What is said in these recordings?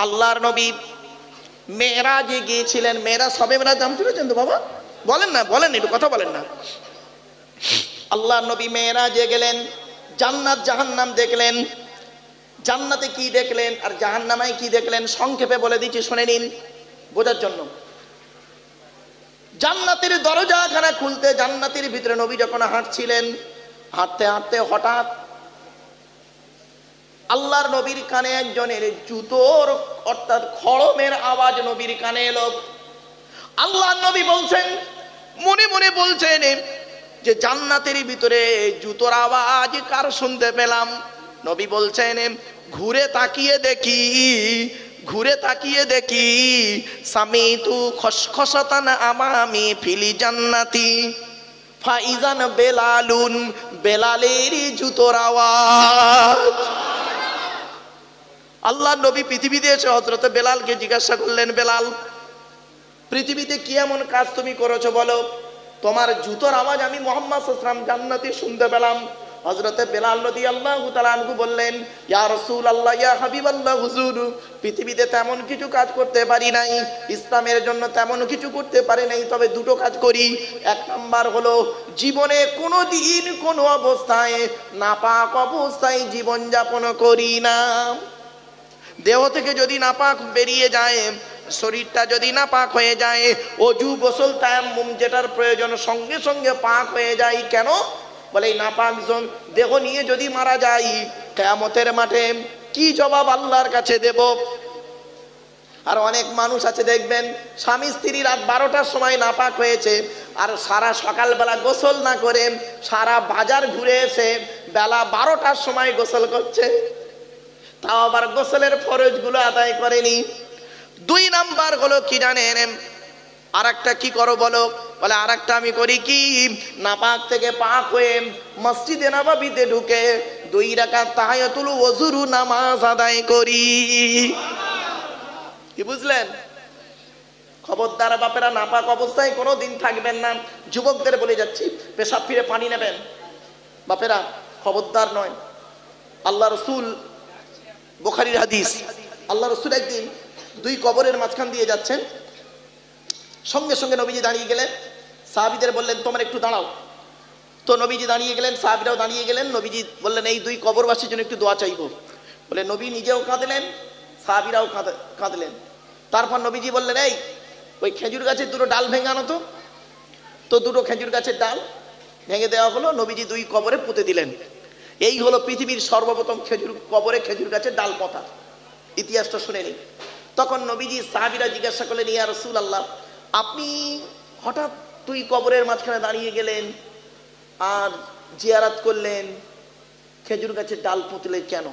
আল্লাহর নবী মেরাজে গিয়েছিলেন। মেরাজ সবে মেরাজ নাম শুনেছেন তো বাবা? বলেন না, বলেন, একটু কথা বলেন না। আল্লাহর নবী মেরাজে গেলেন, জান্নাত জাহান্নাম দেখলেন। জান্নাতে কি দেখলেন আর জাহান্নামায় কি দেখলেন সংক্ষেপে বলে দিচ্ছি, শুনে নিন বোঝার জন্য। জান্নাতের দরজাখানা খুলতে জান্নাতের ভিতরে নবী যখন হাঁটছিলেন, হাঁটতে হাঁটতে হঠাৎ আল্লাহর নবীর কানে একজনের জুতোর অর্থাৎ খড়মের আওয়াজ নবীর কানে এলো। আল্লাহর নবী বলছেন, মনে মনে বলছেন যে জান্নাতের ভিতরে জুতোর আওয়াজ কার শুনতে পেলাম। নবী বলছেন, ঘুরে তাকিয়ে দেখি সামিতু খসখসাতান আমামি ফিলি জান্নাতি ফাইজান বেলালুন, বেলালের জুতোর আওয়াজ। আল্লাহ নবী পৃথিবীতে এসে হযরত বেলালকে জিজ্ঞাসা করলেন, বেলাল, পৃথিবীতে কি এমন কাজ তুমি করেছো বলো, তোমার জুতোর আওয়াজ আমি মুহাম্মদ সাল্লাল্লাহু আলাইহি ওয়াসাল্লাম জান্নাতে শুনতে পেলাম। হযরতে বেলাল রাদিয়াল্লাহু তাআলা আনহু বললেন, ইয়া রাসূলুল্লাহ, ইয়া হাবিবাল্লাহ, হুজুর, পৃথিবীতে তেমন কিছু কাজ করতে পারি নাই, ইসলামের জন্য তেমন কিছু করতে পারি নাই, তবে দুটো কাজ করি। এক নাম্বার হলো জীবনে কোনো দিন কোনো অবস্থায় নাপাক অবস্থায় জীবন যাপন করি না। দেহ থেকে যদি নাপাক বেরিয়ে যায়, শরীরটা যদি নাপাক হয়ে যায়, ওযু গোসল তায়াম্মুম যেটার প্রয়োজন সঙ্গে সঙ্গে পাক হয়ে যায়। কেন? বলে এই নাপাক দেহ নিয়ে যদি মারা যায়, কিয়ামতের মাঠে কি জবাব আল্লাহর কাছে দেব? আর অনেক মানুষ আছে দেখবেন, স্বামী স্ত্রী রাত 12টার সময় নাপাক হয়েছে, আর সারা সকালবেলা গোসল না করে সারা বাজার ঘুরে এসে বেলা 12টার সময় গোসল করছে, তাও আবার গোসলের ফরজগুলো আদায় করেনি। 2 নাম্বার হলো কি জানেন? আর একটা কি করো বলো? বলে আর একটা আমি করি কি, নাপাক থেকে পাক হয়ে মসজিদে নববীতে ঢুকে 2 রাকাত তাহিয়াতুল ওযুর নামাজ আদায় করি। কি বুঝলেন? খবরদার বাপেরা, নাপাক অবস্থায় কোনো দিন থাকবেন না। যুবকদের বলে যাচ্ছি, পেশাব ফিরে পানি নেবেন বাপেরা, খবরদার নয়। আল্লাহ রসুল, বুখারীর হাদিস, আল্লাহ রসুল একদিন 2 কবরের মাঝখান দিয়ে যাচ্ছেন, সঙ্গে সঙ্গে নবীজি দাঁড়িয়ে গেলেন। সাহাবীদের বললেন, তোমরা একটু দাঁড়াও। তো নবীজি দাঁড়িয়ে গেলেন, সাহাবীরাও দাঁড়িয়ে গেলেন। নবীজি বললেন, এই 2 কবরবাসীর জন্য একটু দোয়া চাইবো। বলে নবী নিজেও কাঁদলেন, সাহাবীরাও কাঁদলেন। তারপর নবীজি বললেন, এই ওই খেজুর গাছের 2টো ডাল ভেঙে আনো তো। 2টো খেজুর গাছের ডাল ভেঙে দেওয়া হলো, নবীজি 2 কবরে পুঁতে দিলেন। এই হলো পৃথিবীর সর্বপ্রথম কবরে খেজুর গাছের ডাল পোঁতা। ইতিহাসটা শুনে নিন। তখন নবীজি সাহাবীরা জিজ্ঞাসা করলেন, ইয়া রাসূলুল্লাহ, আপনি হঠাৎ 2 কবরের মাঝখানে দাঁড়িয়ে গেলেন আর জিয়ারত করলেন, খেজুর গাছের ডাল পুঁতলেন কেন?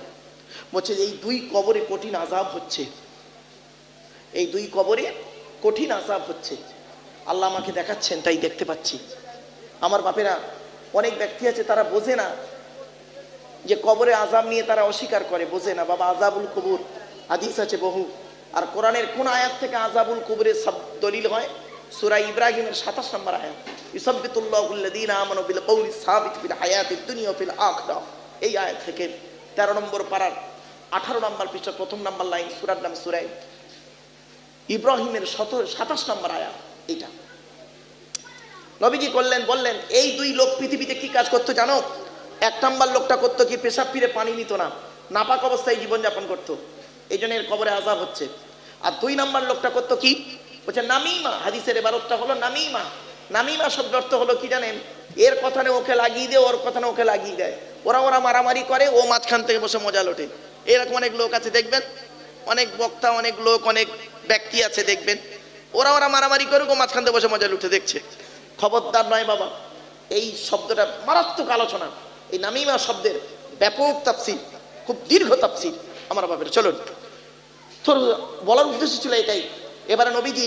বলছে এই 2 কবরে কঠিন আযাব হচ্ছে, এই 2 কবরে কঠিন আযাব হচ্ছে, আল্লাহ আমাকে দেখাচ্ছেন, তাই দেখতে পাচ্ছি। আমার বাপেরা, অনেক ব্যক্তি আছে তারা বোঝে না যে কবরে আযাব নিয়ে, তারা অস্বীকার করে, বোঝে না। বাবা, আযাবুল কবর হাদিস আছে বহু, আর কোরআনের কোন আয়াত থেকে আযাবুল কবরের সব দলিল হয়? সূরা ইব্রাহিমের 27 নম্বর আয়াত, ইউসাব্বিতুল্লাহুল্লাযীনা আমানু বিল কওলি সাবিত ফিল হায়াতিদ দুনিয়া ফিল আখিরাহ। এই আয়াত থেকে 13 নম্বর পারার 18 নম্বর পৃষ্ঠা 1ম নম্বর লাইন, সূরার নাম সূরা ইব্রাহিমের 27 নম্বর আয়াত। এটা নবীজি বললেন এই 2 লোক পৃথিবীতে কি কাজ করতো জানো? 1 নম্বর লোকটা করতো কি, পেশাব ফিরে পানি নিত না, নাপাক অবস্থায় জীবনযাপন করতো, এই জন্য এর কবরে আযাব হচ্ছে। আর 2 নম্বর লোকটা করতো কি, বলছে নামিমা। হাদিসের ইবারতটা হলো নামিমা। নামিমা শব্দ অর্থ হলো কি জানেন? এর কথা না ওকে লাগিয়ে দেয়, ওর কথা না ওকে লাগিয়ে দেয়, ওরা মারামারি করে, ও মাঝখান থেকে বসে মজা লোটে। এরকম অনেক লোক আছে দেখবেন, অনেক বক্তা, অনেক লোক, অনেক ব্যক্তি আছে দেখবেন, ওরা মারামারি করে, ও মাঝখান থেকে বসে মজা লুটে দেখছে। খবরদার নয় বাবা, এই শব্দটা মারাত্মক আলোচনা। এই নামিমা শব্দের ব্যাপক তাফসীর, খুব দীর্ঘ তাফসীর আমার বাপের। চলুন, তোর বলার উদ্দেশ্য ছিল এটাই। এবারে নবীজি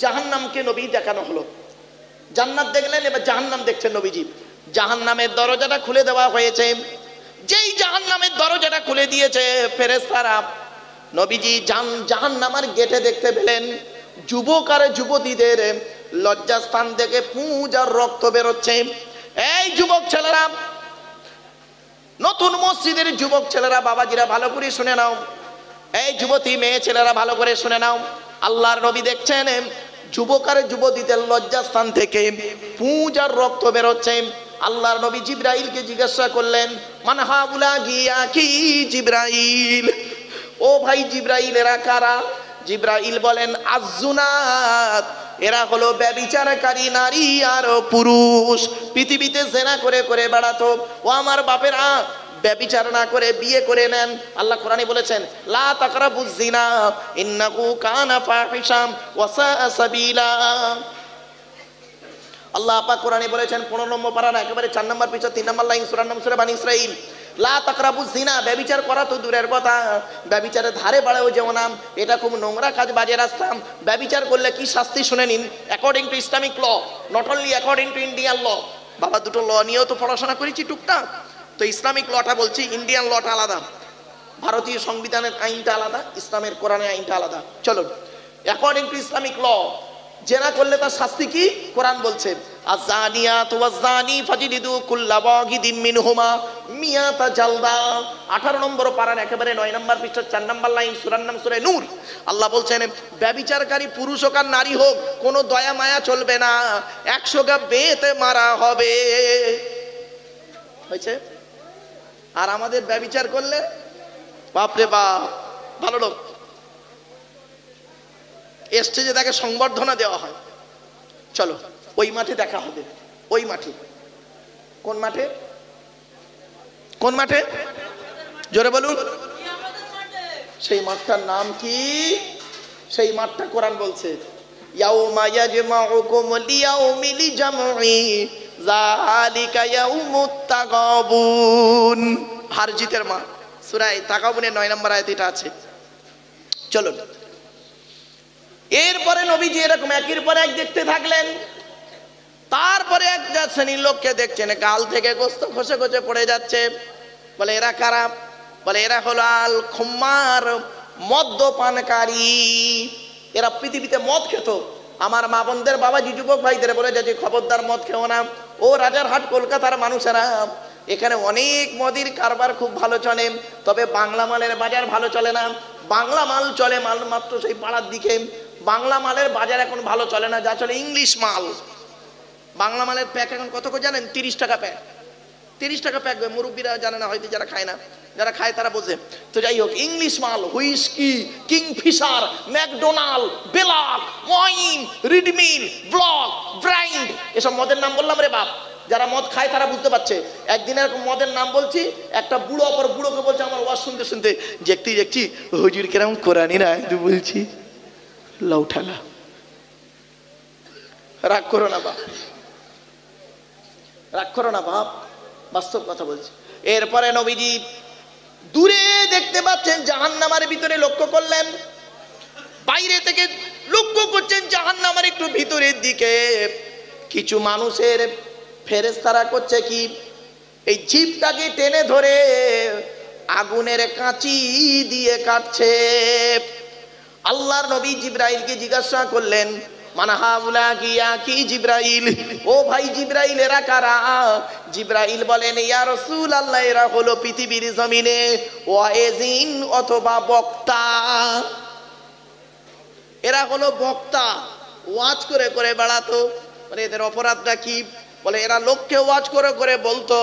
জাহান্নামকে নবী দেখানো হলো, জান্নাত দেখলেন, এবার জাহান্নাম দেখছেন নবীজি। জাহান্নামের দরজাটা খুলে দেওয়া হয়েছে। যেই জাহান্নামের দরজাটা খুলে দিয়েছে ফেরেশতারা, নবীজি জাহান্নামের গেটে দেখতে পেলেন যুবক আর যুবতীদের লজ্জাস্থান থেকে পুঁজ আর রক্ত বেরোচ্ছে। এই যুবক ছেলেরা, নতুন মসজিদের যুবক ছেলেরা, বাবাজিরা, ভালো করে শুনে নাও। এই যুবতী মেয়ে ছেলেরা ভালো করে শুনে নাও, আল্লাহর নবী দেখছেন যুবক আর যুবতীদের লজ্জাস্থান থেকে পুঁজ আর রক্ত বেরোচ্ছে। আল্লাহর নবী জিবরাইলকে জিজ্ঞাসা করলেন, মান হাউলা গিয়া কি জিবরাইল, ও ভাই জিবরাইল এরা কারা? জিবরাইল বলেন, আযুনাত, এরা হলো ব্যভিচারকারী নারী আর পুরুষ, পৃথিবীতে জেনা করে করে বেড়াতো। ও আমার বাপেরা, ব্যভিচার না করে বিয়ে করে নেন। আল্লাহ কোরআনে বলেছেন, লা তাকরাবুজ জিনা ইন্নাহু কানা ফাহিশাম ওয়া সাআ সাবিলা। আল্লাহ পাক কোরআনে বলেছেন 15 নম্বর পারা না, একেবারে 4 নম্বর পৃষ্ঠা 3 নম্বর লাইন, সূরার নাম সূরা বানী ইসরাঈল, লা তাকরাবুজ জিনা, ব্যভিচার করা তো দূরের কথা, ব্যভিচারের ধারে বাড়াও যেও না, এটা খুব নোংরা কাজ, বাজে রাস্তা। ব্যভিচার করলে কি শাস্তি শুনে নিন, according to Islamic law, not only according to Indian law. বাবা দুটো ল নিয়েও তো পড়াশোনা করেছি টুকটাক, তো ইসলামিক লটা বলছি, ইন্ডিয়ান লটা আলাদা, ভারতীয় সংবিধানের আইনটা আলাদা, ইসলামের কোরআনের আইনটা আলাদা। চলো, অ্যাকর্ডিং টু ইসলামিক ল জেনা করলে তার শাস্তি কি? কোরআন বলছে, আযানিয়াতু ওয়াযানি ফাজলিদু কুল্লা ওয়াহিদিন মিনহুমা মিয়াতা জালদা। 18 নম্বর পারার একেবারে 9 নম্বর পৃষ্ঠা 4 নম্বর লাইন, সূরার নাম সূরা নূর। আল্লাহ বলছেন, ব্যভিচারকারী পুরুষ হোক আর নারী হোক, কোনো দয়া মায়া চলবে না, 100 গা বেতে মারা হবে। হয়েছে? আর আমাদের ব্যভিচার করলে বাপরে বাপ, ভালো লোক স্টেজে তাকে সংবর্ধনা দেওয়া হয়। চলো ওই মাঠে দেখা হবে, ওই মাঠে। কোন মাঠে? কোন মাঠে? জোরে বলুন। সেই মাঠটার নাম কি? সেই মাঠটা কোরআন বলছে, ইয়াউমা ইয়াজমাউকুম লিয়াউমিল জামঈ যালিকা ইয়াউমুত তাগাবুন। হার জিতের মাঠ, সূরা তাগাবুনের 9 নম্বর আয়াতে এটা আছে। চলো, এরপরে নবীজি এরকম একের পর এক দেখতে থাকলেন। তারপরে এক শ্রেণীর লোককে দেখছেন গাল থেকে গোস্ত খসে খসে পড়ে যাচ্ছে। বলে এরা কারা? বলে এরা হলো আল খুম্মার, মদ্যপানকারী। এরা পৃথিবীতে মদ খেত। আমার মা বোনদের, বাবাজি, যুবক ভাইদের বলে যাচ্ছে, খবরদার মদ খেও না। ও রাজারহাট কলকাতার মানুষেরা, এখানে অনেক মদির কারবার খুব ভালো চলে, তবে বাংলা মালের বাজার ভালো চলে না। বাংলা মাল চলে মাল মাত্র সেই পাড়ার দিকে, বাংলা মালের বাজার এখন ভালো চলে না, যা চলে ইংলিশ মাল। বাংলা মালের প্যাক এখন কত করে জানেন? 30 টাকা প্যাক। 30 টাকা প্যাক, মুরব্বীরা জানে না হয়তো, যারা খায় না, যারা খায় তারা বোঝে। তো যাই হোক, ইংলিশ মাল, হুইস্কি, কিংফিশার, ম্যাকডোনাল্ড, বেলাক, ওয়াইন, রিডমিল, ব্লক, ব্রাইন্ড, এসব মদের নাম বললাম রে বাপ। যারা মদ খায় তারা বুঝতে পারছে। একদিন এরকম মদের নাম বলছি, একটা বুড়ো অপর বুড়োকে বলছে আমার ওয়াজ শুনতে শুনতে, দেখতে দেখছি হুজুর কিরম কোরআনি না তুই বলছি, লউঠালা। রাগ করো না বাপ, রাগ করো না বাপ, বাস্তব কথা বলছি। এরপরে নবীজি দূরে দেখতে পাচ্ছেন জাহান্নামের ভিতরে, লক্ষ্য করলেন, বাইরে থেকে লক্ষ্য করছেন জাহান্নামের একটু ভিতরের দিকে কিছু মানুষের ফেরেশতারা করছে কি, এই জিভটাকে টেনে ধরে আগুনের কাঁচি দিয়ে কাটছে। আল্লাহর নবী জিবরাইলকে জিজ্ঞাসা করলেন, মান হাউলা গিয়া কি জিবরাইল, ও ভাই জিবরাইল এরা কারা? জিবরাইল বলেন, ইয়া রাসূলুল্লাহ, এরা হলো পৃথিবীর জমিনে ওয়াইজিন অথবা বক্তা। এরা হলো বক্তা, ওয়াজ করে করে বেড়াতো। মানে এদের অপরাধটা কি? বলে এরা লোককে ওয়াজ করে করে বলতো,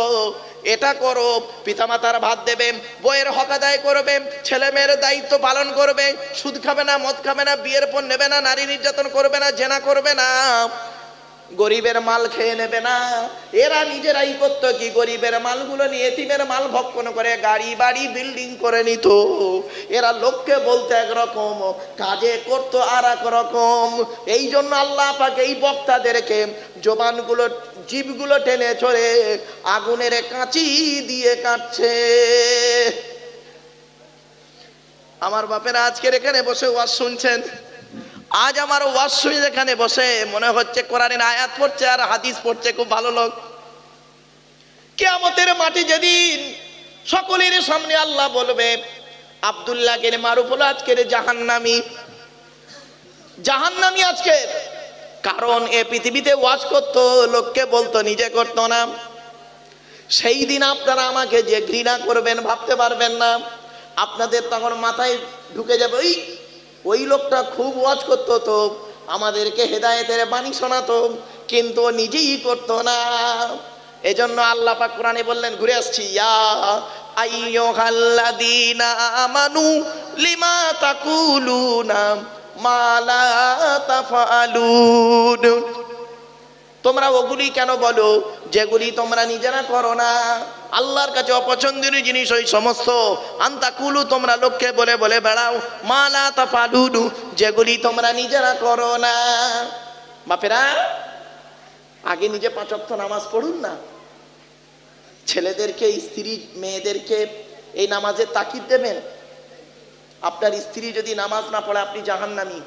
এটা করো, পিতামাতার ভাত দেবে, বইয়ের হক আদায় করবে, ছেলে মেয়ের দায়িত্ব পালন করবে, সুদ খাবে না, মদ খাবে না, বিয়ের পর নেবে না, নারী নির্যাতন করবে না, জেনা করবে না, গরিবের মাল খেয়ে নেবে না। এরা নিজেরাই করতো কি, গরিবের মালগুলো নিয়ে এতিমের মাল ভক্ষণ করে গাড়ি বাড়ি বিল্ডিং করে নিত। এরা লোককে বলতে একরকম, কাজে করতো আর এক রকম। এই জন্য আল্লাহ পাক এই বক্তাদেরকে জবানগুলো, জিভগুলো টেনে ছড়ে আগুনের কাঁচি দিয়ে কাটছে। আমার বাপেরা আজকের এখানে বসে ওয়াজ শুনছেন, আজ আমার ওয়াজ শুনে এখানে বসে মনে হচ্ছে কোরআনের আয়াত পড়ছে আর হাদিস পড়ছে, খুব ভালো লোক। কিয়ামতের মাঠে যেদিন সকলের সামনে আল্লাহ বলবে, আব্দুল্লাহকে মারুফ হলো আজকের জাহান্নামী, জাহান্নামী আজকে। কারণ এ পৃথিবীতে ওয়াজ করতো, লোককে বলতো, নিজে করতো না। সেই দিন আপনারা আমাকে যে ঘৃণা করবেন ভাবতে পারবেন না। আপনাদের তখন মাথায় ঢুকে যাবে, ওই লোকটা খুব ওয়াজ করতো, তো আমাদেরকে হেদায়েতের বাণী শোনাতো, কিন্তু ও নিজেই করতো না। এজন্য আল্লাহ পাক কোরআনে বললেন, ঘুরে আসছি, ইয়া আইয়ুহাল্লাযীনা আমানু লিমা তাকুলুনা মা লা তাফআলুন। তোমরা ওগুলি কেন বলো যেগুলি তোমরা নিজেরা করো না। আল্লাহর কাছে অপছন্দের জিনিস ওই সমস্ত, আনতাকুলু তোমরা লোককে বলে বলে বেড়াও, মা লা তাফআলুন যেগুলি তোমরা নিজেরা করো না। বাপেরা, আগে নিজে 5 ওয়াক্ত নামাজ পড়ুন না। ছেলেদেরকে, স্ত্রী মেয়েদেরকে এই নামাজের তাকিদ দেবেন। আপনার স্ত্রী যদি নামাজ না পড়ে আপনি জাহান্নামী।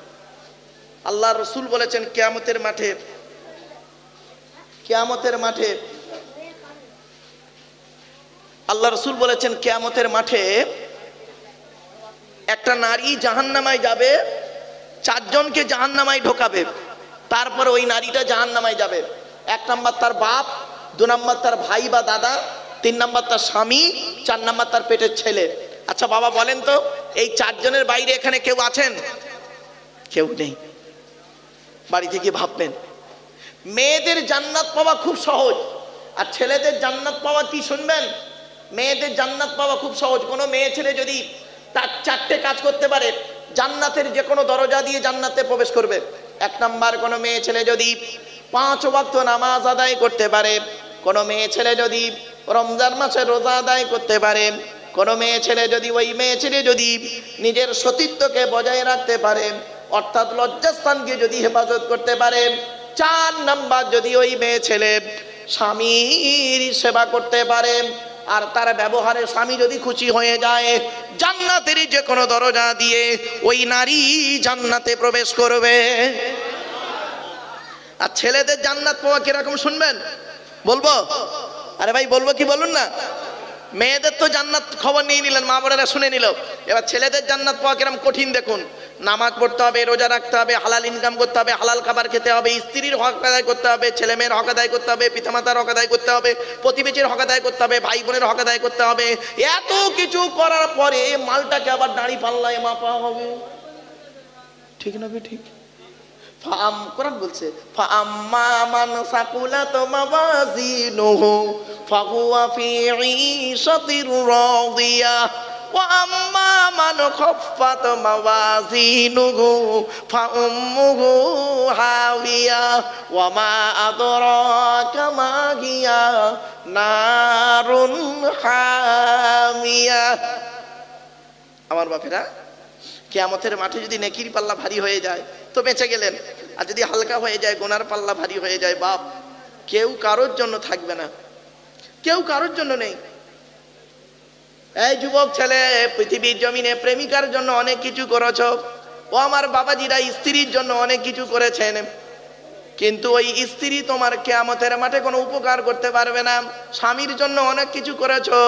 আল্লাহ রসুল বলেছেন কিয়ামতের মাঠে আল্লাহ রসুল বলেছেন কিয়ামতের মাঠে একটা নারী জাহান্নামায় যাবে, 4 জনকে জাহান্নামায় ঢোকাবে, তারপরে ওই নারীটা জাহান্নামায় যাবে। 1 নাম্বার তার বাপ, 2 নাম্বার তার ভাই বা দাদা, 3 নাম্বার তার স্বামী, 4 নাম্বার তার পেটের ছেলে। আচ্ছা বাবা বলেন তো, এই 4 জনের বাইরে এখানে কেউ আছেন? কেউ নেই। বাড়ি থেকে ভাববেন, মেয়েদের জান্নাত পাওয়া খুব সহজ, আর ছেলেদের জান্নাত পাওয়া কি শুনবেন? মেয়েদের জান্নাত পাওয়া খুব সহজ। কোনো মেয়ে ছেলে যদি তার 4টে কাজ করতে পারে, জান্নাতের যে কোনো দরজা দিয়ে জান্নাতে প্রবেশ করবে। 1 নাম্বার, কোনো মেয়ে ছেলে যদি 5 ওয়াক্ত নামাজ আদায় করতে পারে, কোনো মেয়ে ছেলে যদি রমজান মাসে রোজা আদায় করতে পারে, কোনো মেয়ে ছেলে যদি নিজের সতীত্বকে বজায় রাখতে পারে, অর্থাৎ লজ্জাস্থানকে যদি হেফাজত করতে পারে। 4 নাম্বার, যদি ওই মেয়ে ছেলে স্বামীর সেবা করতে পারে, আর তার ব্যবহারে স্বামী যদি খুশি হয়ে যায়, জান্নাতের যে কোনো দরজা দিয়ে ওই নারী জান্নাতে প্রবেশ করবে। আর ছেলেদের জান্নাত পাওয়া কিরকম শুনবেন? বলবো? আরে ভাই বলবো কি বলুন না। মেয়েদের তো জান্নাত খবর নিয়ে নিলেন, মা বোনেরা শুনে নিল। এবার ছেলেদের জান্নাত পাওয়া কিরকম কঠিন দেখুন। নামাজ পড়তে হবে, রোজা রাখতে হবে, হালাল ইনকাম করতে হবে, হালাল খাবার খেতে হবে, স্ত্রীর হক আদায় করতে হবে, ছেলে মেয়ের হক আদায় করতে হবে, পিতামাতার হক আদায় করতে হবে, প্রতিবেশীর হক আদায় করতে হবে, ভাই বোনের হক আদায় করতে হবে। এত কিছু করার পরে মালটাকে আবার দাঁড়ি পাল্লায় মাপা হবে, ঠিক না? ঠিক। কোরআন বলছে, ফাআম্মা মান সাকুলাত মাওয়াজিনুহু ফাহুয়া ফি ঈশাতির রাদিয়াহ ওয়া আম্মা মান খাফফাত মাওয়াজিনুহু ফাউম্মুহু হাওিয়া ওয়া মা আদরাকা মা হিয়া নারুন হামিয়া। আমার বাপেরা, কিয়ামতের মাঠে যদি নেকির পাল্লা ভারী হয়ে যায় তো বেঁচে গেলেন, আর যদি হালকা হয়ে যায়, গুনার পাল্লা ভারী হয়ে যায়, বাপ কেউ কারোর জন্য থাকবে না, কেউ কারোর জন্য নেই। এই যুবক ছেলে, পৃথিবীর জমিনে প্রেমিকার জন্য অনেক কিছু করেছ, ও আমার বাবাজিরা স্ত্রীর জন্য অনেক কিছু করেছেন, কিন্তু ওই স্ত্রী তোমার কিয়ামতের মাঠে কোনো উপকার করতে পারবে না। স্বামীর জন্য অনেক কিছু করেছো,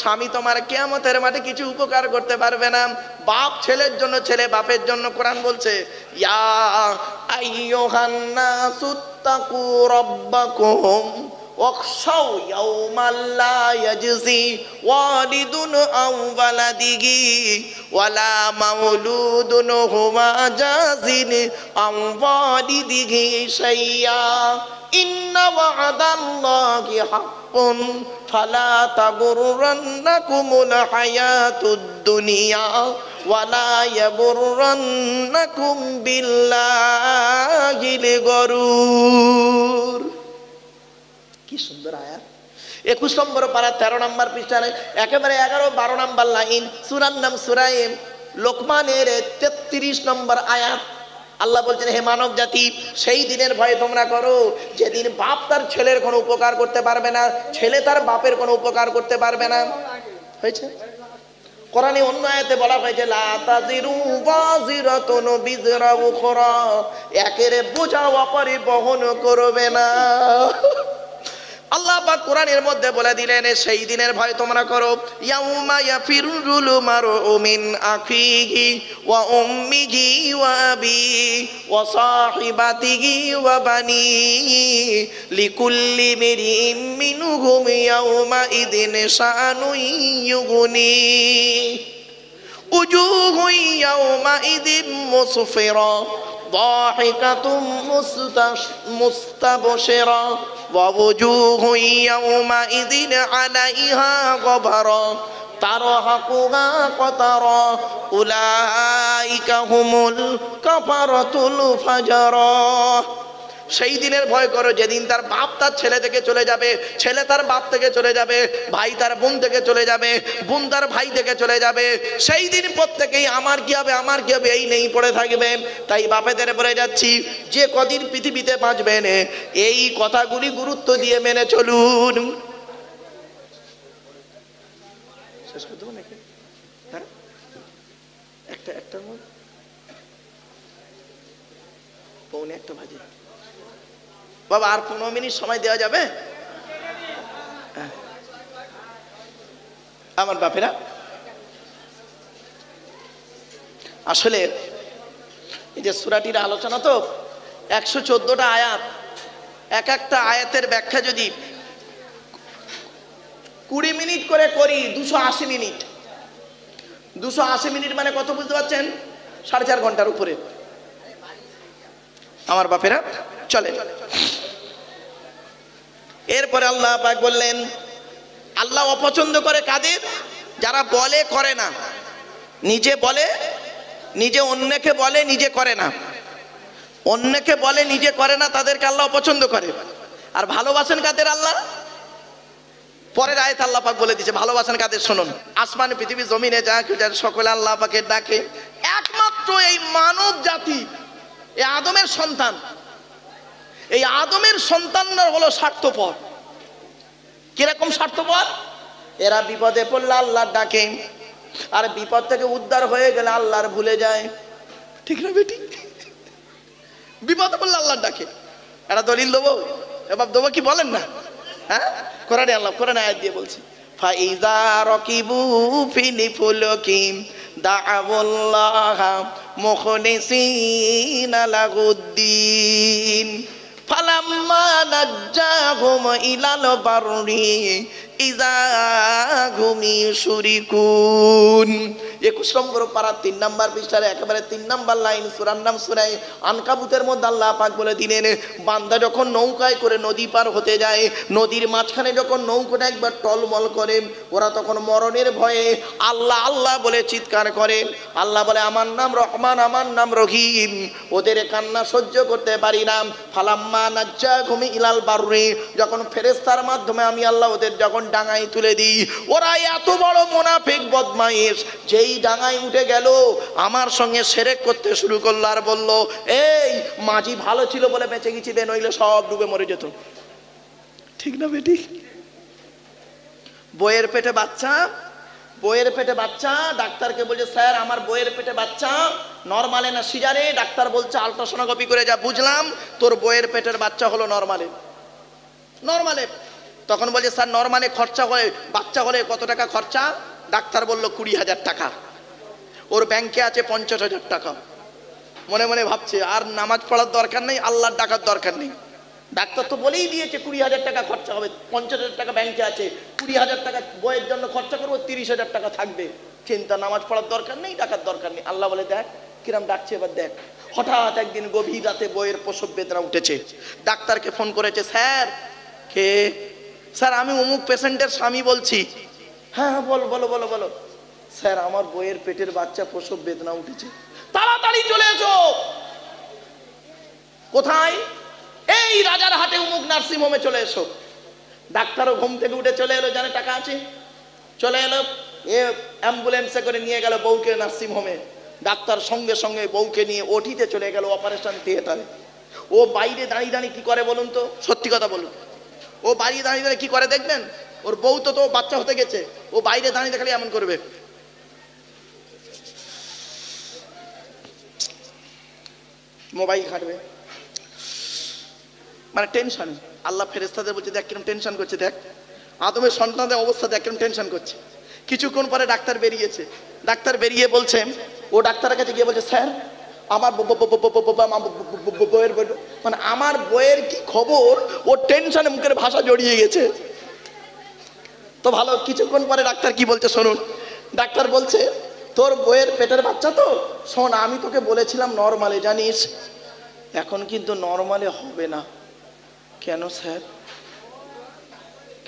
স্বামী তোমার কিয়ামতের মাঠে কিছু উপকার করতে পারবে না। বাপ ছেলের জন্য, ছেলে বাপের জন্য। কোরআন বলছে, ইয়া আইয়ুহান নাসুত্তাকু রাব্বাকুম ওয়াখশাউ ইয়াওমান লা ইয়াজজি ওয়ালিদুন আও ওয়ালাদিহি ওয়ালা মাউলুদুন হুয়া জাযিন আও ওয়ালিদিহি শাইয়্যা ইন্না ওয়া'দাল্লাহি হাক্কুন ফালা তাগুররান্নাকুমুল হায়াতুদ দুনিয়া ওয়ালা ইয়াগুররান্নাকুম বিল্লাহিল গরুর। কি সুন্দর আয়াত। 21 নম্বর পারা 13 নম্বর পৃষ্ঠায় একেবারে 11-12 নম্বর লাইন, সূরার নাম সূরা লোকমানের 33 নম্বর আয়াত। আল্লাহ বলছেন, হে মানব জাতি, সেই দিনের ভয়ে তোমরা করো যেদিন বাপ তার ছেলের কোনো উপকার করতে পারবে না, ছেলে তার বাপের কোনো উপকার করতে পারবে না। হয়েছে? কোরআনে অন্য আয়াতে বলা হয়েছে, লা তাজিরু ওয়াজিরাতুন বিজরা উখরা, একের বোঝা অপরে বহন করবে না। আল্লাহ পাক কোরআনের মধ্যে বলে দিলেন, সেই দিনের ভয় তোমরা করো, ইয়াউমা ইয়াফিরুল মারউ মিন আখিহি ওয়া উম্মিহি ওয়া আবিহি ওয়া সাহিবাতিহি ওয়া বানিহি লিকুল্লি মিরিম মিনহুম ইয়াউমা ইদিন শানুন ইউগনি। উজুহু ইয়াওমাইযিন মুসফিরা ضاحكة مستبشرة ووجوه يومئذ عليها غبرة ترهقها قترة أولئك هم الكفرة الفجرة সেই দিনের ভয় করো যেদিন তার বাপ তার ছেলে থেকে চলে যাবে, ছেলে তার বাপ থেকে চলে যাবে, ভাই তার বোন থেকে চলে যাবে, বোন তার ভাই থেকে চলে যাবে। সেই দিন প্রত্যেকেই আমার কি হবে আমার কি হবে এই নেই পড়ে থাকবে। তাই বাপেদের বলে যাচ্ছি, যে কদিন পৃথিবীতে বাঁচবেন এই কথাগুলি গুরুত্ব দিয়ে মেনে চলুন। শেষ করে দেবো নাকি? হ্যাঁ, একটার মধ্যে পৌনে একটা বাজে বাবা, আর 15 মিনিট সময় দেওয়া যাবে? আমার বাপেরা, আসলে এই যে সূরাটির আলোচনা তো 114টা আয়াত, এক একটা আয়াতের ব্যাখ্যা যদি 20 মিনিট করে করি 280 মিনিট। 280 মিনিট মানে কত বুঝতে পারছেন? 4.5 ঘন্টার উপরে। আমার বাপেরা চলে, এরপরে আল্লাহ পাক বললেন, আল্লাহ অপছন্দ করে কাদের? যারা বলে করে না, নিজে বলে নিজে অন্যকে বলে নিজে করে না, অন্যকে বলে নিজে করে না, তাদেরকে আল্লাহ অপছন্দ করে। আর ভালোবাসেন কাদের আল্লাহ? পরের আয়াতে আল্লাহ পাক বলে দিয়েছে ভালোবাসেন কাদের, শুনুন। আসমান পৃথিবী জমিনে যা কিছু সকলে আল্লাহ পাকের ডাকে, একমাত্র এই মানব জাতি, এই আদমের সন্তান, এই আদমের সন্তানরা হলো স্বার্থপর। কিরকম স্বার্থপর? এরা বিপদে পড়লে আল্লাহর ডাকে, আর বিপদ থেকে উদ্ধার হয়ে গেলে আল্লাহর ভুলে যায়। ঠিক না বেটি? বিপদে পড়লে আল্লাহর ডাকে। এটা দলিল দেবো, এবার দেবো কি বলেন না? হ্যাঁ, কোরআনে আল্লাহ কোরআনে আয়াত দিয়ে বলছে, ফাইজা রাকিবু ফিল ফুলকি দাআউল্লাহ মুখলিসিনা লাহুদ্দিন ফালাম্মা নাজ্জাহুম ইলাল বাররি ইযা হুম ইউশরিকুন। 21 নম্বর পারা 3 নম্বর পৃষ্ঠার একেবারে 3 নম্বর লাইন, সূরার নাম সূরা আনকাবুতের মধ্যে আল্লাহ পাক বলে দিলেন, বান্দা যখন নৌকায় করে নদী পার হতে যায়, নদীর মাঝখানে যখন নৌকাটা একবার টলমল করে, ওরা তখন মরণের ভয়ে আল্লাহ আল্লাহ বলে চিৎকার করে। আল্লাহ বলে, আমার নাম রহমান, আমার নাম রহিম, ওদের কান্না সহ্য করতে পারি না। ফালাম্মা নাজ্জাহুম ইলাল বাররি, যখন ফেরেশতার মাধ্যমে আমি আল্লাহ ওদের যখন ডাঙায় তুলে দিই, ওরা এত বড় মুনাফিক বদমাইশ, যেই ডাঙায় উঠে গেল আমার সঙ্গে শিরক করতে শুরু করলো, আর বলল, এই মাঝি ভালো ছিল বলে বেঁচে গেছি, নইলে সব ডুবে মরে যেত। ঠিক না বেটি? বইয়ের পেটে বাচ্চা, বইয়ের পেটে বাচ্চা, ডাক্তারকে বলছে, স্যার আমার বইয়ের পেটে বাচ্চা, নরমালে না সিজারে? ডাক্তার বলছে, আলট্রাসোনোগ্রাফি করে যা বুঝলাম তোর বইয়ের পেটের বাচ্চা হলো নরমালে। নরমালে তখন বলছে, স্যার নরমালে খরচা হয়ে বাচ্চা হলে কত টাকা খরচা? ডাক্তার বলল 20,000 টাকা। ওর ব্যাংকে আছে 50,000 টাকা। মনে মনে ভাবছে, আর নামাজ পড়ার দরকার নেই, আল্লাহর ডাকার দরকার নেই। ডাক্তার তো বলেই দিয়েছে 20,000 টাকা খরচা হবে, 50,000 টাকা ব্যাংকে আছে, 20,000 টাকা বইয়ের জন্য খরচা করবো, 30,000 টাকা থাকবে। চিন্তা, নামাজ পড়ার দরকার নেই, ডাকার দরকার নেই। আল্লাহ বলে, দেখ কিরম ডাকছে, এবার দেখ। হঠাৎ একদিন গভীর রাতে বইয়ের প্রসব বেদনা উঠেছে। ডাক্তারকে ফোন করেছে, স্যার। কে? স্যার আমি অমুক পেশেন্টের স্বামী বলছি। হ্যাঁ হ্যাঁ বলো বলো বলো বলো। স্যার আমার বইয়ের পেটের বাচ্চা প্রসব বেদনা উঠেছে, তাড়াতাড়ি চলে এসো। কোথায়? এই রাজারহাটে অমুক নার্সিং হোমে চলে এসো। ডাক্তারও ঘুম থেকে উঠে চলে এলো, জানে টাকা আছে, চলে এলো। এ অ্যাম্বুলেন্সে করে নিয়ে গেল বউকে নার্সিং হোমে। ডাক্তার সঙ্গে সঙ্গে বউকে নিয়ে ওটিতে চলে গেল, অপারেশন থিয়েটারে। ও বাইরে দাঁড়িয়ে দাঁড়িয়ে কি করে বলুন তো? সত্যি কথা বলুন, ও বাইরে দাঁড়িয়ে দাঁড়িয়ে কি করে দেখবেন? ওর বউ তো বাচ্চা হতে গেছে, ও বাইরে দাঁড়িয়ে দেখলে এমন করবে। মোবাইল ঘাটবে, মানে টেনশন। আল্লাহ ফেরেশতাদের বলছে, দেখ কিরকম টেনশন করছে, দেখ আদমের সন্তানদের অবস্থা দেখ কিরকম টেনশন করছে। কিছুক্ষণ পরে ডাক্তার বেরিয়েছে। ডাক্তার বেরিয়ে বলছে, ও ডাক্তারের কাছে গিয়ে বলছে, স্যার আমার বইয়ের মানে আমার বইয়ের কি খবর? ও টেনশনে মুখের ভাষা জড়িয়ে গেছে। তো ভালো, কিছুক্ষণ পরে ডাক্তার কি বলছে শুনুন। ডাক্তার বলছে, তোর বইয়ের পেটের বাচ্চা তো, শোন আমি তোকে বলেছিলাম নর্মালে, জানিস এখন কিন্তু নর্মালে হবে না। কেন স্যার?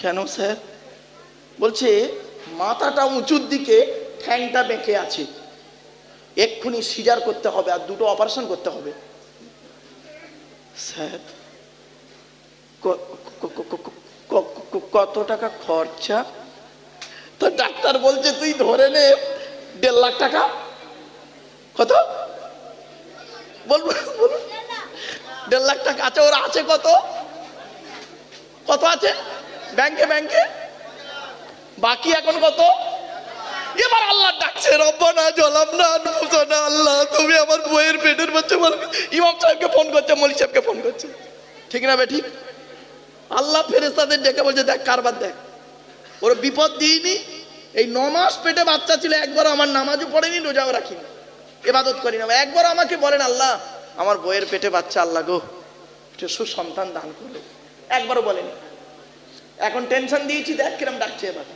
কেন স্যার? বলছে মাথাটা উঁচুর দিকে, ঠ্যাংটা বেঁকে আছে, এক্ষুনি সিজার করতে হবে আর 2টো অপারেশন করতে হবে। স্যার কত টাকা খরচা? তো ডাক্তার বলছে তুই ধরে নে 1.5 লাখ টাকা। কত বলবো? 1.5 লাখ টাকা। আচ্ছা ওরা আছে কত? কত আছে ব্যাংকে? ব্যাংকে বাকি এখন কত? এবার আল্লাহ ডাকছে, রব্বানা জালামনা আনফুসানা, আল্লাহ তুমি আমার বইয়ের পেটের বাচ্চা। ইমাম সাহেবকে ফোন করছে, মৌলী সাহেবকে ফোন করছে, ঠিক না বেঠিক? আল্লাহ ফেরেশতাদের ডেকে বলছে দেখ কারবার দেখ, ওর বিপদ দিইনি, এই 9 মাস পেটে বাচ্চা ছিল, একবার আমার নামাজও পড়েনি, রোজাও রাখিনি, ইবাদত করি না, একবার আমাকে বলেন আল্লাহ আমার বইয়ের পেটে বাচ্চা, আল্লাহ গো একটু সুসন্তান দান করো, একবারও বলেনি। এখন টেনশন দিয়েছি, দেখ কিরম ডাকছে। এবার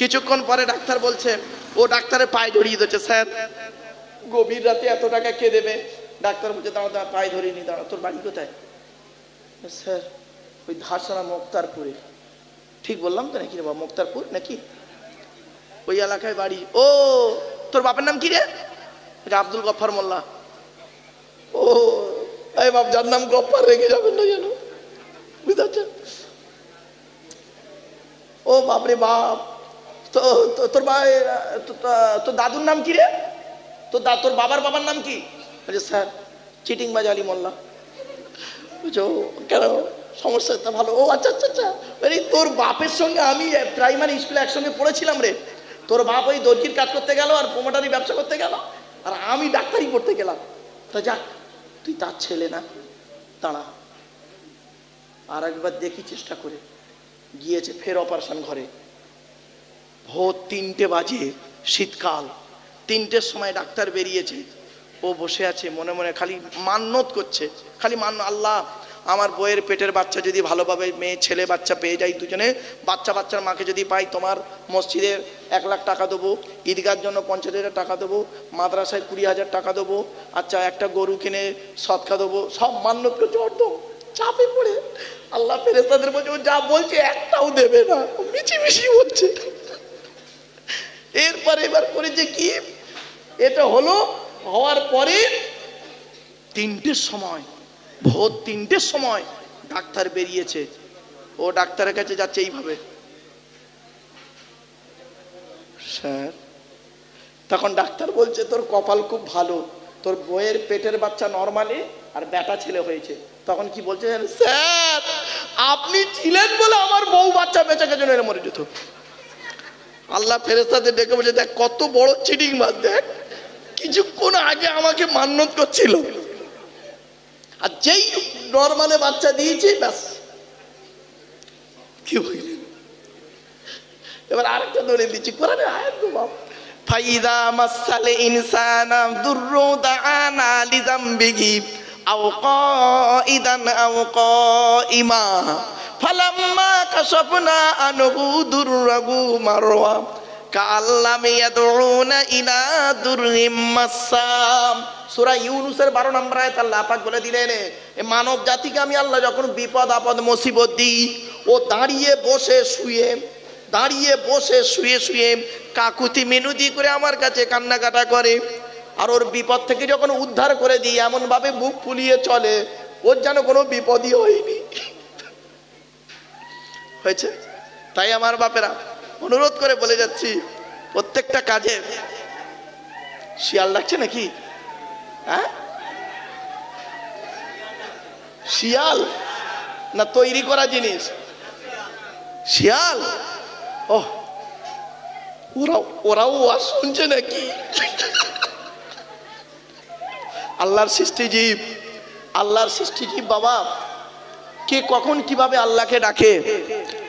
কিছুক্ষণ পরে ডাক্তার বলছে, ও ডাক্তারের পায়ে ধরিয়ে দিচ্ছে, স্যার গভীর রাতে এত টাকা কে দেবে? ডাক্তার বলছে দাঁড়া দাঁড়া, পায়ে ধরিয়ে নি, দাঁড়া তোর বাড়ি কোথায়? স্যার ওই ধারসানা মুক্তারপুরে। ঠিক বললাম তো নাকি রে বাবা? মুক্তারপুর নাকি ওই এলাকায় বাড়ি। ও তোর বাপের নাম কি রে? আব্দুল গফফার মোল্লা। ও এই বাপ, যার নাম গফফার রেখে যাবেন না যেন, বুঝতে পারছেন? ও বাপরে বাপ। তো তোর তোর দাদুর নাম কি রে? তোর বাবার বাবার নাম কি? বলছে স্যার চিটিংবাজ আলী মোল্লা। বুঝছো কেন সমস্যাটা? ভালো। ও আচ্ছা আচ্ছা আচ্ছা, তোর বাপের সঙ্গে আমি প্রাইমারি স্কুলে একসঙ্গে পড়েছিলাম রে। তোর বাপ ওই দর্জির কাজ করতে গেল আর প্রোমোটারি ব্যবসা করতে গেল, আর আমি ডাক্তারি পড়তে গেলাম। তা যাক তুই তার ছেলে না, দাঁড়া আর একবার দেখি চেষ্টা করে। গিয়েছে ফের অপারেশন ঘরে, ভোর 3টে বাজে, শীতকাল, 3টের সময় ডাক্তার বেরিয়েছে। ও বসে আছে মনে মনে খালি মান্যত করছে, খালি আল্লাহ আমার বইয়ের পেটের বাচ্চা যদি ভালোভাবে মেয়ে ছেলে বাচ্চা পেয়ে যাই, দুজনে বাচ্চার মাকে যদি পাই, তোমার মসজিদে 1 লাখ টাকা দেবো, ঈদগার জন্য 50,000 টাকা দেবো, মাদ্রাসায় 20,000 টাকা দেবো, আচ্ছা একটা গরু কিনে সৎকা দেবো, সব মান্যত করছে। একদম চাপে পড়ে আল্লাহ ফেরেশতাদের বলছে ও যা বলছে একটাও দেবে না, মিছিমিছি বলছে। এরপরে এবার করেছে কি, এটা হলো হওয়ার পরে 3টের সময়, ভোর 3টের সময় ডাক্তার বেরিয়েছে। ও ডাক্তারের কাছে যাচ্ছে এইভাবে, স্যার। তখন ডাক্তার বলছে তোর কপাল খুব ভালো, তোর বইয়ের পেটের বাচ্চা নরমালি আর বেটা ছেলে হয়েছে। তখন কি বলছে স্যার আপনি ছিলেন বলে আমার বউ বাচ্চা বেঁচে গেছে, নইলে মরে যেত। আল্লাহ ফেরেশতাদের ডেকে বলছে দেখ কত বড় চিটিংবাজ, দেখ কিছুক্ষণ আগে আমাকে মান্যত করছিল, আর যেই নরমালে বাচ্চা দিয়েছি ব্যাস। কি বললেন? এবার আরেকটা ধরে দিচ্ছি, কোরআনের আয়াত গো বাপ। ফাইদা মাসালে ইনসানা দুররু দাআনা লিযামবিহি আও কাইদান আও কাইমা ফালাম্মা কাশাফনা আনহু দুররাহু মারওয়া কাআল্লাম ইয়াদউনা ইলা দুররিম মাসাম। সূরা ইউনূসের 12 নম্বর আয়াত আল্লাহ পাক বলে দিলেন, এ মানব জাতিকে আমি আল্লাহ যখন বিপদ আপদ মুসিবত দিই, ও দাঁড়িয়ে বসে শুয়ে শুয়ে কাকুতি মিনতি করে আমার কাছে কান্নাকাটা করে, আর ওর বিপদ থেকে যখন উদ্ধার করে দিই এমন ভাবে মুখ ফুলিয়ে চলে ওর যেন কোনো বিপদই হয়নি। হয়েছে? তাই আমার বাপেরা অনুরোধ করে বলে যাচ্ছি, প্রত্যেকটা কাজে শিয়াল লাগছে নাকি? হ্যাঁ শিয়াল না তৈরি করা জিনিস? শিয়াল। ও ওরাও ওয়াজ শুনছে নাকি? আল্লাহর সৃষ্টিজীব, আল্লাহর সৃষ্টিজীব বাবা। কে কখন কিভাবে আল্লাহকে ডাকে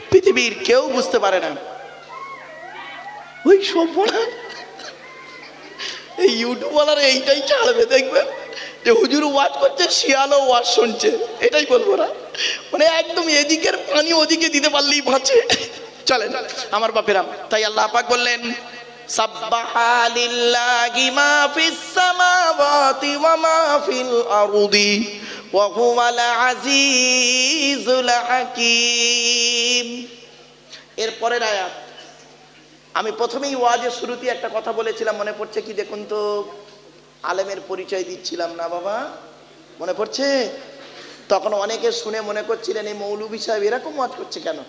পৃথিবীর কেউ বুঝতে পারে না। ওই সব বলা এই ইউটিউবওয়ালারা এইটাই ছাড়বে, দেখবেন যে হুজুর ওয়াজ করছে শিয়ালও ওয়াজ শুনছে, এটাই বলবো না, মানে একদম এদিকের পানি ওদিকে দিতে পারলেই বাঁচে। চলেন আমার বাপেরা। তাই আল্লাহ পাক বললেন সাব্বাহা লিল্লাহি মা ফিস সামাওয়াতি ওয়া মা ফিল আরদি ওয়া হুয়াল আজিজুল হাকীম। এর পরের আয়াত, আমি প্রথমেই ওয়াজের শুরুতে একটা কথা বলেছিলাম, মনে পড়ছে কি দেখুন তো? আলেমের পরিচয় দিচ্ছিলাম না বাবা, মনে পড়ছে? তখন অনেকে শুনে মনে করছিলেন এই মৌলভী সাহেব এরকম ওয়াজ করছে কেন?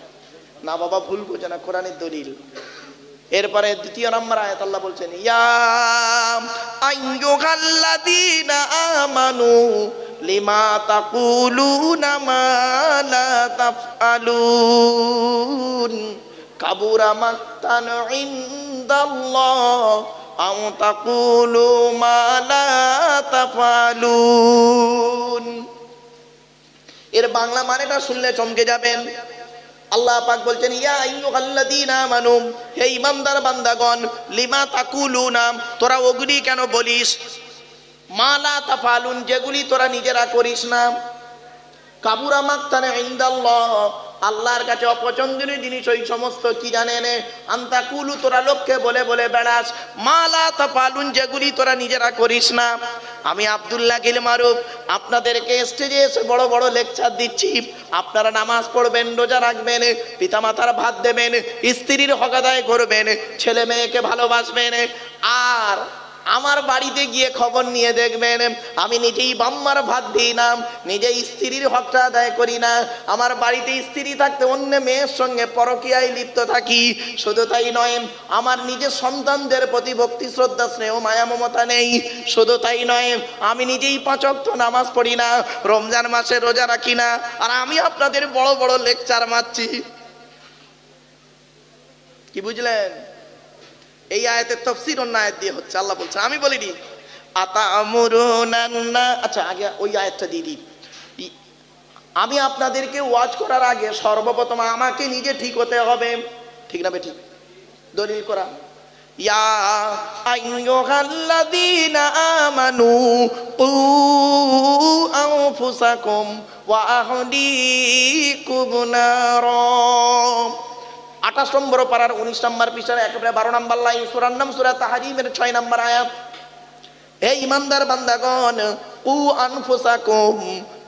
না বাবা, ভুল বোঝো না, কোরআনের দলিল। এরপরে দ্বিতীয় নম্বর আয়াত আল্লাহ বলছেন, ইয়া আইয়ুহাল্লাযীনা আমানু লিমা তাকুলুনা মা লা তাফআলুন কাবুরা মাকতান ইনদাল্লাহ আও তাকুলু মা লা তাফআলুন। এর বাংলা মানেটা শুনলে চমকে যাবেন। আল্লাহ পাক বলছেন, ইয়া আইয়ুহাল্লাযীনা আমানু, হে ঈমানদার বান্দাগণ, লিমা তাকুলুনা, তোরা ওগুলি কেন বলিস, মা লা তাফআলুন, যেগুলি তোরা নিজেরা করিস না, কাবুরা মাকতান ইনদাল্লাহ, আল্লাহর কাছে অপছন্দনীয় জিনিস ওই সমস্ত কি জানেন, আনতাকুলু, তোরা লোককে বলে বলে বেড়াস, মা লা তাফআলুন, যেগুলি তোরা নিজেরা করিস না। আমি আব্দুল্লাহ গিল মারুফ আপনাদেরকে স্টেজে এসে বড় বড় লেকচার দিচ্ছি, আপনারা নামাজ পড়বেন, রোজা রাখবেন, পিতামাতার ভাত দেবেন, স্ত্রীর হক আদায় করবেন, ছেলে মেয়েকে ভালোবাসবেন, আর আমার বাড়িতে গিয়ে খবর নিয়ে দেখবেন আমি নিজেই বাম্মার ভাত দিই না, নিজে স্ত্রীর হকটা আদায় করি না, আমার বাড়িতে স্ত্রী থাকতে অন্য মেয়ের সঙ্গে পরকীয়ায় লিপ্ত থাকি। শুধু তাই নয়, আমার নিজের সন্তানদের প্রতি ভক্তি শ্রদ্ধা স্নেহ মায়া মমতা নেই। শুধু তাই নয়, আমি নিজেই 5 ওয়াক্ত নামাজ পড়ি না, রমজান মাসে রোজা রাখি না, আর আমি আপনাদের বড় বড় লেকচার মারছি। কি বুঝলেন? এই আয়াতের তাফসীর অন্য আয়াত দিয়ে হচ্ছে। আল্লাহ বলছেন, আমি বলিনি আতা'মুরুনা, আচ্ছা আগে ওই আয়াতটা দিয়ে দিই। আমি আপনাদেরকে ওয়াজ করার আগে সর্বপ্রথম আমাকে নিজে ঠিক হতে হবে, ঠিক না বেঠিক? দলিল করা, ইয়া আইয়ুহাল্লাযীনা আমানু কু আনফুসাকুম ওয়া আহলিকুম নারা। 28 নম্বর পারার 19 নম্বর পৃষ্ঠার একেবারে 12 নম্বর লাইন, সূরার নাম সূরা তাহরিমের 6 নম্বর আয়াত। হে ঈমানদার বান্দাগণ, কু আনফুসাকুম,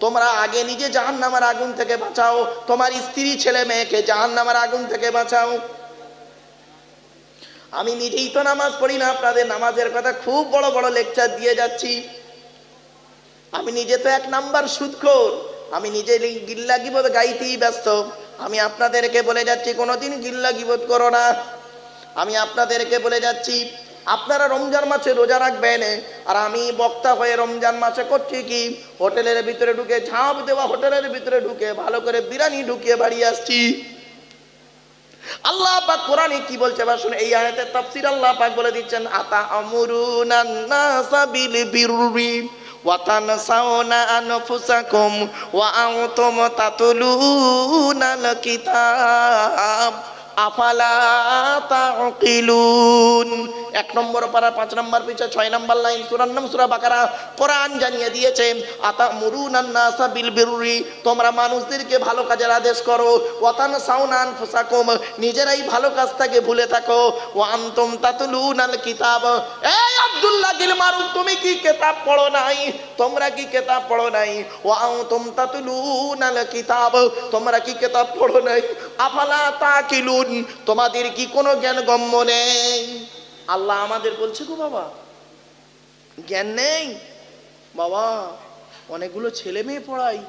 তোমরা আগে নিজে জাহান্নামের আগুন থেকে বাঁচাও, তোমার স্ত্রী ছেলে মেয়েকে জাহান্নামের আগুন থেকে বাঁচাও। আমি নিজেই তো নামাজ পড়ি না, আপনাদের নামাজের কথা খুব বড় বড় লেকচার দিয়ে যাচ্ছি। আমি নিজে তো 1 নাম্বার সুদখোর, আমি নিজে গিল্লা গিবত গাইতেই ব্যস্ত। আমি আপনাদেরকে বলে যাচ্ছি কোনোদিন গিল্লা গিবত করো না। আমি আপনাদেরকে বলে যাচ্ছি আপনারা রমজান মাসে রোজা রাখবেন, আর আমি বক্তা হয়ে রমজান মাসে করছি কি, হোটেলের ভিতরে ঢুকে, ঝাঁপ দেওয়া হোটেলের ভিতরে ঢুকে ভালো করে বিরিয়ানি ঢুকিয়ে বাড়ি আসছি। আল্লাহ পাক কোরআনে কি বলছে বা শুনে, এই আয়াতের তাফসীর আল্লাহ পাক বলে দিচ্ছেন, আতা'মুরুনান নাসা বিল বিররি ওয়া তানসাউনা আনফুসাকুম ওয়া আনতুম তাতলুনাল কিতাব আফালা তাকিলুন। 1 নম্বর পারা 5 নম্বর পৃষ্ঠা 6 নম্বর লাইন, সূরার নাম সূরা বাকারা। কোরআন জানিয়ে দিয়েছে, আতা'মুরুনান নাসা বিল বিররি, তোমরা মানুষদেরকে ভালো কাজের আদেশ করো, ওয়া তানসাউনা আনফুসাকুম, নিজেরাই ভালো কাজটাকে ভুলে থাকো, ওয়া আনতুম তাতলুনাল কিতাব। এই আব্দুল্লাহ গিল মারুফ, তুমি কি কিতাব পড়ো নাই? তোমরা কি কিতাব পড়ো নাই? ওয়া আনতুম তাতলুনাল কিতাব, তোমরা কি কিতাব পড়ো নাই? আফালা তাকিলুন, তোমাদের কি কোনো জ্ঞান গম্য নেই? আল্লাহ আমাদের বলছে, গো বাবা জ্ঞান নেই? বাবা অনেকগুলো ছেলে মেয়ে পড়াই,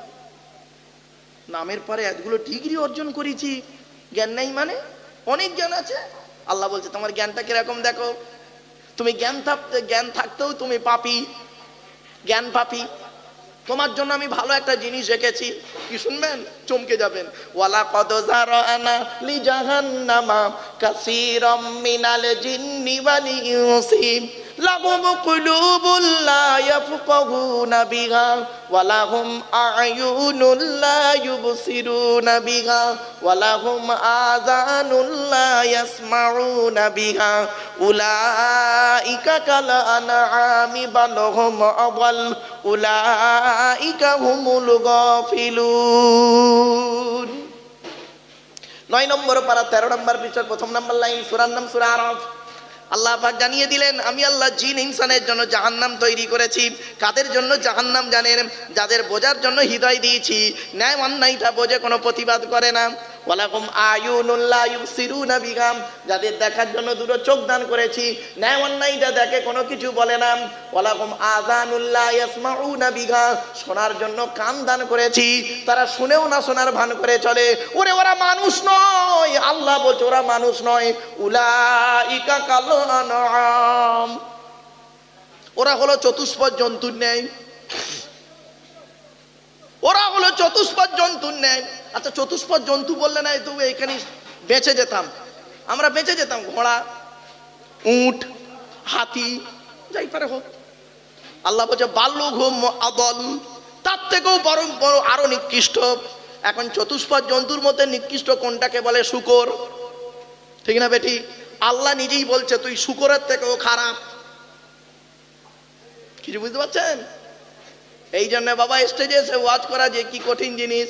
নামের পরে এতগুলো ডিগ্রি অর্জন করেছি, জ্ঞান নেই মানে? অনেক জ্ঞান আছে। আল্লাহ বলছে তোমার জ্ঞানটা কিরকম দেখো। তুমি জ্ঞান থাকতেও তুমি পাপী, জ্ঞান পাপী। তোমার জন্য আমি ভালো একটা জিনিস রেখেছি, কি শুনবেন? চমকে যাবেন। ওয়ালা কদ জারানা লি জাহান্নামা কাসীরাম মিনাল জিন্নি ওয়াল ইনসি লাহুম কুলুবুল লা ইয়াফকাহুনা বিহা ওয়া লাহুম আ'য়ুনুল লা ইউবসিরুনা বিহা ওয়া লাহুম আযানুল লা ইয়াসমাউনা বিহা উলাইকা কাল আনআমি বাল হুম আযাল উলাইকা হুমুল গাফিলুন। 9 নম্বর পারা 13 নম্বর পৃষ্ঠার 1 নম্বর লাইন, সূরার নাম সূরা আরাফ। আল্লাহ পাক জানিয়ে দিলেন, আমি আল্লাহ জিন ইনসানের জন্য জাহান্নাম তৈরি করেছি। কাদের জন্য জাহান্নাম জানেন? যাদের বোঝার জন্য হৃদয় দিয়েছি, ন্যায় অন্যায়টা বোঝে কোনো প্রতিবাদ করে না। ওয়ালাকুম আয়ুনুল লা ইউবসিরুনা বিহা, যাদের দেখার জন্য দুটো চোখ দান করেছি, ন্যায় অন্যায়টা দেখে কোনো কিছু বলে না। ওয়ালাকুম আযানুল লা ইয়াসমাউনা বিহা, শোনার জন্য কান দান করেছি, তারা শুনেও না শোনার ভান করে চলে। ওরা মানুষ নয়, আল্লাহ বলছে ওরা মানুষ নয়। উলাইকা কাল আনআম, ওরা হলো চতুষ্পদ জন্তুর ন্যায়। ওরা হলো চতুষ্পদ জন্তুর ন্যায়। আচ্ছা, চতুষ্পদ জন্তু বললে না তো এখানে বেঁচে যেতাম, আমরা বেঁচে যেতাম। ঘোড়া, উট, হাতি, যাই পারে হোক। আল্লাহ বলছে বাল্যঘুম আদল, তার থেকেও বরং বড় আরো নিকৃষ্ট। এখন চতুষ্পদ জন্তুর মধ্যে নিকৃষ্ট কোনটাকে বলে? শূকর, ঠিক না বেটি? আল্লাহ নিজেই বলছে তুই শূকরের থেকেও খারাপ। কিছু বুঝতে পারছেন? এই জন্য বাবা স্টেজে এসে ওয়াজ করা যে কি কঠিন জিনিস।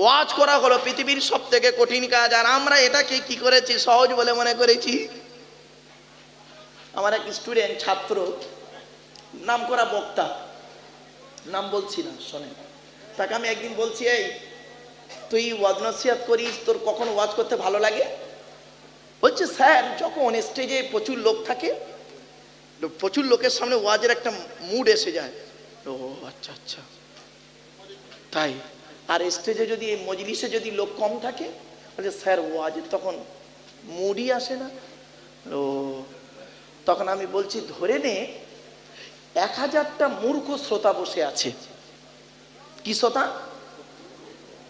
ওয়াজ করা হলো পৃথিবীর সব থেকে কঠিন কাজ, আর আমরা এটাকে কি করেছি? সহজ বলে মনে করেছি। আমার এক স্টুডেন্ট, ছাত্র, নাম করা বক্তা, নাম বলছি না, শোনেন। তাকে আমি একদিন বলছি, এই তুই ওয়াজ নসিহত করিস, তোর কখন ওয়াজ করতে ভালো লাগে? বলছে স্যার, যখন স্টেজে প্রচুর লোক থাকে, প্রচুর লোকের সামনে ওয়াজের একটা মুড এসে যায়। ও আচ্ছা আচ্ছা, তাই? আর স্টেজে যদি মজলিসে যদি লোক কম থাকে, বলছে স্যার ওয়াজের তখন মুডই আসে না। ও, তখন আমি বলছি ধরে নে 1000টা মূর্খ শ্রোতা বসে আছে। কি শ্রোতা?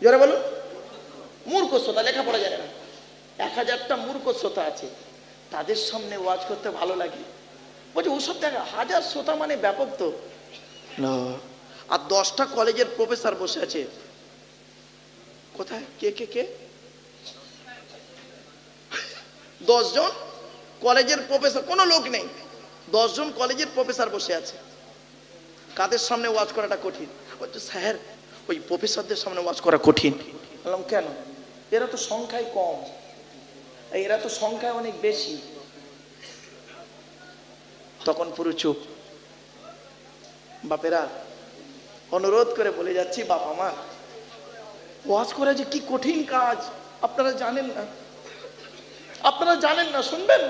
জোরে বলুন। মূর্খ শ্রোতা, লেখাপড়া জানে না। 1000টা মূর্খ শ্রোতা আছে, তাদের সামনে ওয়াজ করতে ভালো লাগে। বলছে ওসব দেখা 1000 শ্রোতা মানে ব্যাপক তো। আর 10টা কলেজের প্রফেসর বসে আছে। কোথায়? কে কে কে? 10 জন কলেজের প্রফেসর, কোনো লোক নেই, 10 জন কলেজের প্রফেসর বসে আছে। কাদের সামনে ওয়াজ করাটা কঠিন? বলছে স্যার ওই প্রফেসরদের সামনে ওয়াজ করা কঠিন। বললাম কেন? এরা তো সংখ্যায় কম, এরা তো সংখ্যায় অনেক বেশি। তখন পুরো চুপ। বাপেরা, অনুরোধ করে বলে যাচ্ছি, বাবা মা, ওয়াজ করা যে কি কঠিন কাজ আপনারা জানেন না, আপনারা জানেন না। শুনবেন?